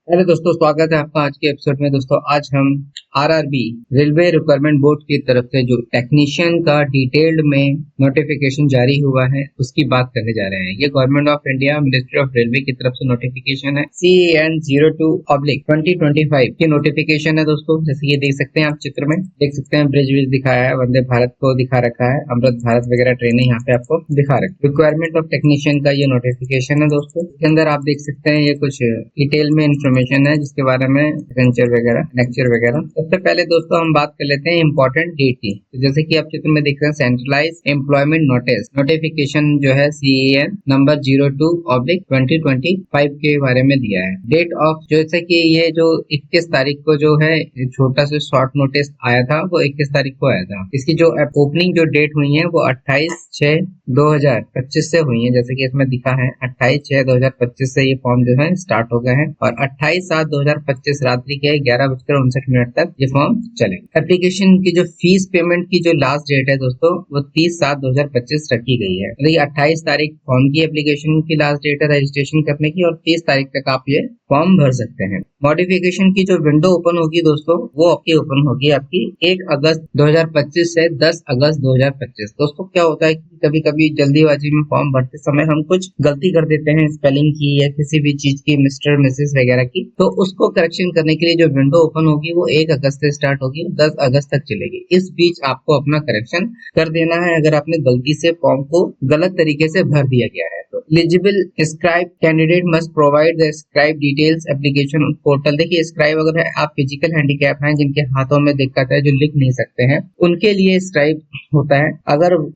Hello दोस्तों, स्वागत है आपका आज के एपिसोड में। दोस्तों आज हम आरआरबी रेलवे रिक्वायरमेंट बोर्ड की तरफ से जो टेक्नीशियन का डिटेल्ड में नोटिफिकेशन जारी हुआ है उसकी बात करने जा रहे हैं। ये government of India ministry of railway की तरफ से नोटिफिकेशन है। CAN02/2025 की नोटिफिकेशन है दोस्तों। जैसे ये देख सकते हैं आप चित्र में, देख सकते हैं ब्रिज विज दिखाया है, वंदे भारत को दिखा रखा है, अमृत भारत वगैरह ट्रेनें यहाँ पे आपको दिखा रखी। रिक्वायरमेंट ऑफ टेक्नीशियन का ये नोटिफिकेशन है दोस्तों। इसके अंदर आप देख सकते हैं ये कुछ डिटेल में इंफॉर्मेशन है जिसके बारे में लेक्चर वगैरह। सबसे पहले दोस्तों हम बात कर लेते हैं इंपॉर्टेंट डेट की। तो जैसे कि आप चित्र में देख रहे हैं, सेंट्रलाइज एम्प्लॉयमेंट नोटिस नोटिफिकेशन जो है CAN नंबर 02/2025 के बारे में दिया है। डेट ऑफ जैसे कि ये जो 21 तारीख को जो है छोटा सा शॉर्ट नोटिस आया था, वो 21 तारीख को आया था। इसकी जो ओपनिंग जो डेट हुई है वो 28/6/2025 से हुई है। जैसे कि इसमें दिखा है 28/6/2025 से ये फॉर्म जो है स्टार्ट हो गए हैं और 28/7/2025 रात्रि के 11:59 तक ये फॉर्म चलेगा। एप्लीकेशन की जो फीस पेमेंट की जो लास्ट डेट है दोस्तों वो 30/7/2025 रखी गई है। मतलब 28 तारीख फॉर्म की एप्लीकेशन की लास्ट डेट है रजिस्ट्रेशन करने की और 30 तारीख तक आप ये फॉर्म भर सकते हैं। मॉडिफिकेशन की जो विंडो ओपन होगी दोस्तों वो आपकी ओपन होगी आपकी 1 अगस्त 2025 से 10 अगस्त 2025। दोस्तों क्या होता है कि कभी कभी जल्दीबाजी में फॉर्म भरते समय हम कुछ गलती कर देते हैं स्पेलिंग की या किसी भी चीज की, मिस्टर मिसेस वगैरह की, तो उसको करेक्शन करने के लिए जो विंडो ओपन होगी वो 1 अगस्त से स्टार्ट होगी, 10 अगस्त तक चलेगी। इस बीच आपको अपना करेक्शन कर देना है अगर आपने गलती से फॉर्म को गलत तरीके से भर दिया गया है तो। Eligible scribe candidate must provide the scribe details application portal. देखिए स्क्राइब अगर आप फिजिकल हैंडीकैप हैं, जिनके हाथों में दिक्कत है, जो लिख नहीं सकते हैं, उनके लिए स्क्राइब होता है।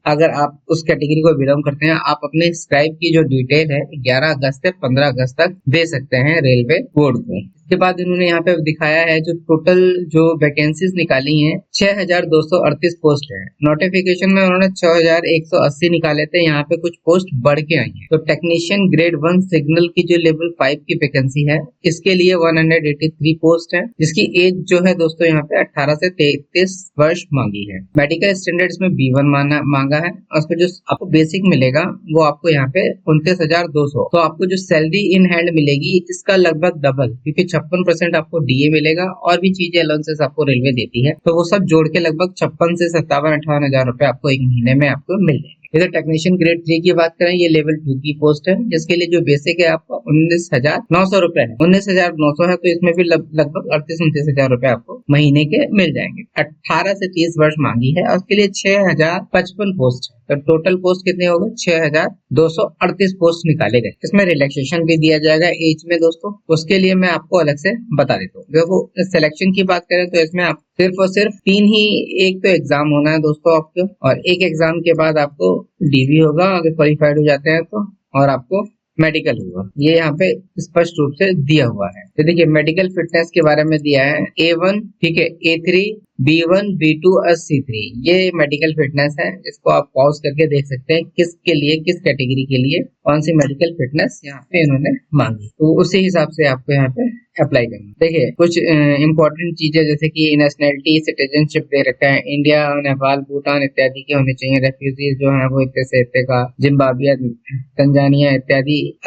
अगर आप उस कैटेगरी को बिलोंग करते हैं, आप अपने स्क्राइब की जो डिटेल है 11 अगस्त से 15 अगस्त तक दे सकते हैं रेलवे बोर्ड को। इसके बाद इन्होंने यहाँ पे दिखाया है जो टोटल जो वैकेंसीज निकाली हैं 6238 पोस्ट है। नोटिफिकेशन में उन्होंने 6180 निकाले थे, यहाँ पे कुछ पोस्ट बढ़ के आई है। तो टेक्नीशियन ग्रेड 1 सिग्नल की जो लेवल 5 की वैकेंसी है इसके लिए 183 पोस्ट है, जिसकी एज जो है दोस्तों यहाँ पे 18 से 33 वर्ष मांगी है। मेडिकल स्टैंडर्ड में B1 मांगा है और उसको जो आपको बेसिक मिलेगा वो आपको यहाँ पे 29,200। तो आपको जो सैलरी इन हैंड मिलेगी इसका लगभग डबल, क्योंकि 56% आपको DA मिलेगा और भी चीजें अलाउंसेस आपको रेलवे देती है, तो वो सब जोड़ के लगभग 56 से 57-58 हजार रुपए आपको एक महीने में आपको मिल जाएंगे। इधर टेक्नीशियन ग्रेड 3 की बात करें, ये लेवल 2 की पोस्ट है, जिसके लिए जो बेसिक है आपको 19,900 रुपए है। 19,900 है तो इसमें भी लगभग 38-29 हजार रुपए आपको महीने के मिल जाएंगे। 18 से 30 वर्ष मांगी है और उसके लिए 6,055 पोस्ट है। तो टोटल पोस्ट कितने हो गए? 6,238 पोस्ट निकाले गए। इसमें रिलैक्सेशन भी दिया जाएगा एज में दोस्तों, उसके लिए मैं आपको अलग से बता देता हूँ। देखो सिलेक्शन की बात करें तो इसमें आप सिर्फ और सिर्फ 3 ही, एक तो एग्जाम होना है दोस्तों आपको, और एक एग्जाम के बाद आपको DV होगा अगर क्वालिफाइड हो जाते हैं तो, और आपको मेडिकल होगा। ये यहाँ पे स्पष्ट रूप से दिया हुआ है। तो देखिए मेडिकल फिटनेस के बारे में दिया है A1, ठीक है, A3, B1, B2 और C3। ये मेडिकल फिटनेस है, इसको आप पॉज करके देख सकते हैं किसके लिए, किस कैटेगरी के लिए कौन सी मेडिकल फिटनेस यहाँ पे इन्होंने मांगी, तो उसी हिसाब से आपको यहाँ पे अप्लाई करना। देखिए कुछ इंपॉर्टेंट चीजें जैसे कि नेशनलिटी, सिटीजनशिप दे रखा है, इंडिया, नेपाल, भूटान इत्यादि के होने चाहिए। रेफ्यूजीज जो है वो इतने से इतने का, जिम्बाब्वे, तंजानिया इत्यादि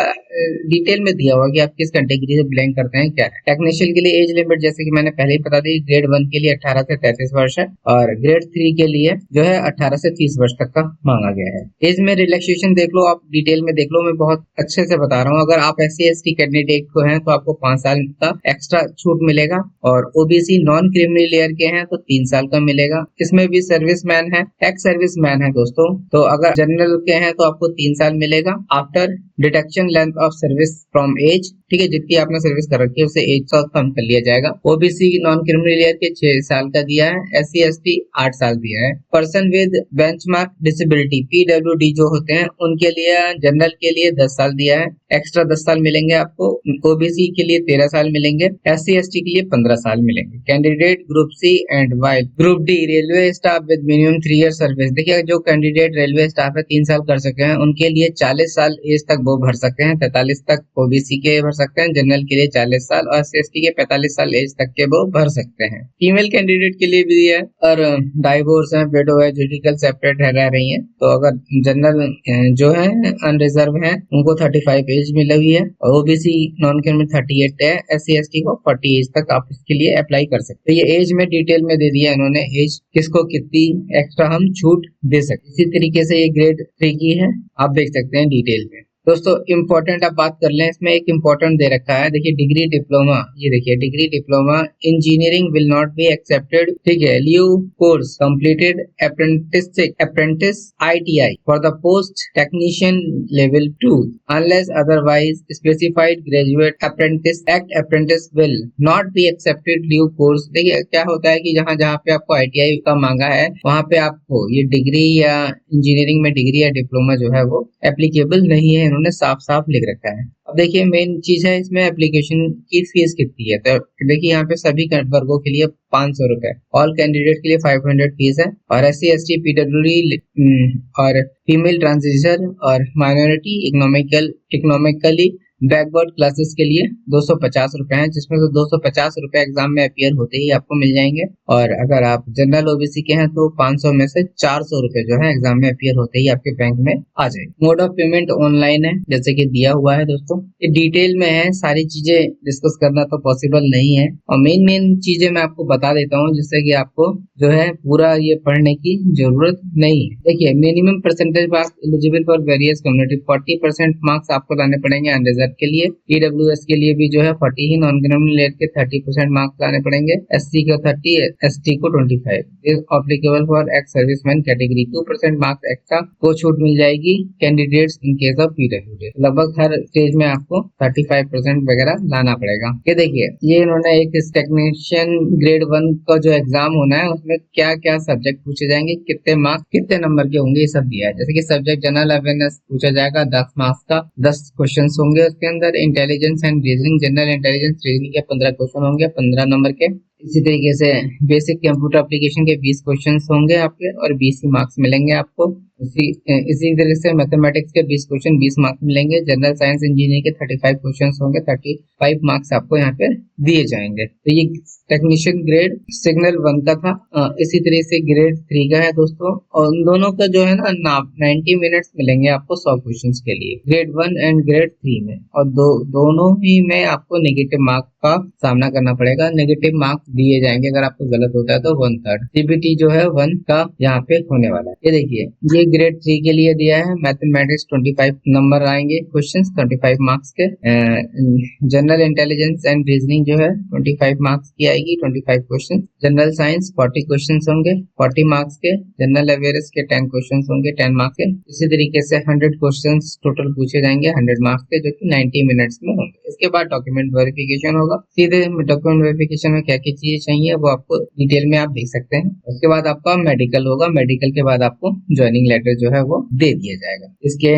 डिटेल में दिया हुआ कि आप किस कैटेगरी से बिलोंग करते हैं क्या है। टेक्नीशियन के लिए एज लिमिट जैसे कि मैंने पहले ही बता दी, ग्रेड 1 के लिए 18 से 33 वर्ष है और ग्रेड 3 के लिए जो है 18 से 30 वर्ष तक का मांगा गया है। एज में रिलैक्सेशन देख लो, आप डिटेल में देख लो, मैं बहुत अच्छे से बता रहा हूँ। अगर आप SC/ST कैंडिडेट को हैं तो आपको 5 साल का एक्स्ट्रा छूट मिलेगा, और OBC नॉन क्रिमिनल लेयर के हैं तो 3 साल का मिलेगा। इसमें भी सर्विसमैन है, एक्स सर्विसमैन है दोस्तों, तो अगर जनरल के हैं तो आपको 3 साल मिलेगा after deduction length of service from age, ठीक है, जितनी आपने सर्विस कर रखी है उसे एज से कम कर लिया जाएगा। OBC नॉन क्रिमिनल लेयर के 6 साल का दिया है, SC/ST 8 साल दिया है। Person with benchmark disability PWD जो होते हैं उनके लिए, जनरल के लिए 10 साल दिया है, एक्स्ट्रा 10 साल मिलेंगे आपको। OBC के लिए 13 साल मिलेंगे, SC/ST के लिए 15 साल मिलेंगे। Candidate group C and while group D railway staff with minimum 3 year service. देखिए जो कैंडिडेट रेलवे स्टाफ है 3 साल कर सके हैं उनके लिए 40 साल एज तक वो भर सकते हैं। 43 तक ओबीसी के भर सकते हैं, जनरल के लिए 40 साल और एससी के 45 साल एज तक के वो भर सकते हैं। फीमेल कैंडिडेट के लिए भी है, और डाइवोर्स है, विडो है, जुडिकल सेपरेट रह रही है, तो अगर जनरल जो है अनरिजर्व है उनको 35 एज मिली हुई है, और ओबीसी नॉन क्रिमिनल 38 है, एससी एसटी को 40 एज तक आप इसके लिए अप्लाई कर सकते हैं। ये एज में डिटेल में दे दिया इन्होंने, एज किसको कितनी एक्स्ट्रा हम छूट दे सकते। इसी तरीके से ये ग्रेड 3 की है, आप देख सकते हैं डिटेल में। दोस्तों इम्पोर्टेंट आप बात कर लें, इसमें एक इम्पोर्टेंट दे रखा है, देखिए डिग्री डिप्लोमा, ये देखिए degree diploma engineering will not be accepted, ठीक है, leave course completed apprentice ITI for the post technician level 2 unless otherwise specified graduate apprentice act apprentice will not be accepted leave course. देखिए क्या होता है कि जहाँ जहाँ पे आपको आईटीआई का मांगा है वहाँ पे आपको ये डिग्री या इंजीनियरिंग में डिग्री या डिप्लोमा जो है वो एप्लीकेबल नहीं है, उन्होंने साफ साफ लिख रखा है। अब देखिए मेन चीज है इसमें एप्लीकेशन की फीस कितनी है, तो देखिए यहाँ पे सभी वर्गों के लिए 500 रुपए, ऑल कैंडिडेट के लिए 500 फीस है, और एससी एसटी पीडब्ल्यूडी और फीमेल ट्रांसजेंडर और माइनॉरिटी इकोनॉमिकली बैकवर्ड क्लासेस के लिए 250 रुपए हैं, जिसमें से 250 रुपए एग्जाम में अपियर होते ही आपको मिल जाएंगे, और अगर आप जनरल ओबीसी के हैं तो 500 में से 400 रुपए जो है एग्जाम में अपियर होते ही आपके बैंक में आ जाएंगे। मोड ऑफ पेमेंट ऑनलाइन है जैसे कि दिया हुआ है दोस्तों, ये डिटेल में है, सारी चीजें डिस्कस करना तो पॉसिबल नहीं है, और मेन चीजें मैं आपको बता देता हूँ जिससे कि आपको जो है पूरा ये पढ़ने की जरूरत नहीं है। देखिए minimum percentage marks eligible for various community, 40% marks आपको लाने पड़ेंगे अनरिजर्व के लिए, ईडब्ल्यूएस के लिए भी जो है 40 ही, नॉन क्रिमिनल लेट के 30% मार्क्स लाने पड़ेंगे, एससी को 30, एसटी को 25, is applicable for ex serviceman category, 2% marks extra को छूट मिल जाएगी candidates in case of PWD. लगभग हर स्टेज में आपको 35% वगैरह लाना पड़ेगा। ये देखिए ये इन्होंने एक टेक्नीशियन ग्रेड 1 का जो एग्जाम होना है उसमें क्या क्या सब्जेक्ट पूछे जाएंगे, कितने मार्क्स कितने नंबर के होंगे, ये सब दिया है। जैसे कि सब्जेक्ट जनरल अवेयरनेस पूछा जाएगा 10 मार्क्स का, 10 क्वेश्चन होंगे उसके अंदर। Intelligence and reasoning, general intelligence reasoning के 15 क्वेश्चन होंगे 15 नंबर के। इसी तरीके से बेसिक कंप्यूटर एप्लीकेशन के 20 क्वेश्चन होंगे आपके और 20 ही मार्क्स मिलेंगे आपको। इसी तरीके से मैथमेटिक्स के 20 क्वेश्चन 20 मार्क्स मिलेंगे। जनरल साइंस इंजीनियरिंग के 35 क्वेश्चन होंगे, 35 मार्क्स आपको यहाँ पे दिए जाएंगे। तो ये टेक्नीशियन ग्रेड सिग्नल 1 का था। इसी तरीके से ग्रेड 3 का है दोस्तों, और उन दोनों का जो है ना 90 मिनट्स मिलेंगे आपको 100 क्वेश्चन के लिए, ग्रेड 1 एंड ग्रेड 3 में, और दोनों ही में आपको नेगेटिव मार्क्स का सामना करना पड़ेगा। नेगेटिव मार्क्स दिए जाएंगे अगर आपको गलत होता है तो 1/3। सीबीटी जो है 1 का यहाँ पे होने वाला है। ये देखिए ये ग्रेड 3 के लिए दिया है, मैथमेटिक्स 25 नंबर आएंगे क्वेश्चंस 25 मार्क्स के। जनरल इंटेलिजेंस एंड रीजनिंग जो है 25 मार्क्स की आएगी, 25 क्वेश्चन। जनरल साइंस 40 क्वेश्चन होंगे 40 मार्क्स के। जनरल अवेयरनेस के 10 क्वेश्चन होंगे 10 मार्क्स के। इसी तरीके से 100 क्वेश्चन टोटल पूछे जाएंगे 100 मार्क्स के, जो कि 90 मिनट्स में होंगे। इसके बाद डॉक्यूमेंट वेरिफिकेशन होगा। सीधे डॉक्यूमेंट वेरिफिकेशन में क्या क्या चीजें चाहिए वो आपको डिटेल में आप देख सकते हैं। उसके बाद आपका मेडिकल होगा, मेडिकल के बाद आपको ज्वाइनिंग लेटर जो है वो दे दिया जाएगा। इसके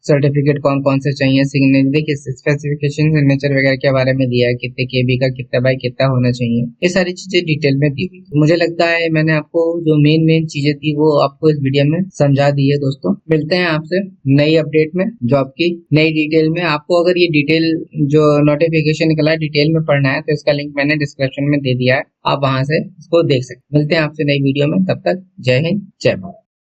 सर्टिफिकेट कौन कौन से चाहिए, सिग्नेचर, देखिए स्पेसिफिकेशन सिग्नेचर वगैरह के बारे में दिया है, कितने केबी का कितना बाई कितना होना चाहिए, ये सारी चीजें डिटेल में दी हुई। मुझे लगता है मैंने आपको जो मेन चीजें थी वो आपको इस वीडियो में समझा दी है। दोस्तों मिलते हैं आपसे नई अपडेट में, जॉब की नई डिटेल में। आपको अगर ये डिटेल जो नोटिफिकेशन निकला है डिटेल में पढ़ना है तो इसका लिंक मैंने डिस्क्रिप्शन में दे दिया है, आप वहां से इसको देख सकते हैं। मिलते हैं आपसे नई वीडियो में, तब तक जय हिंद जय भारत।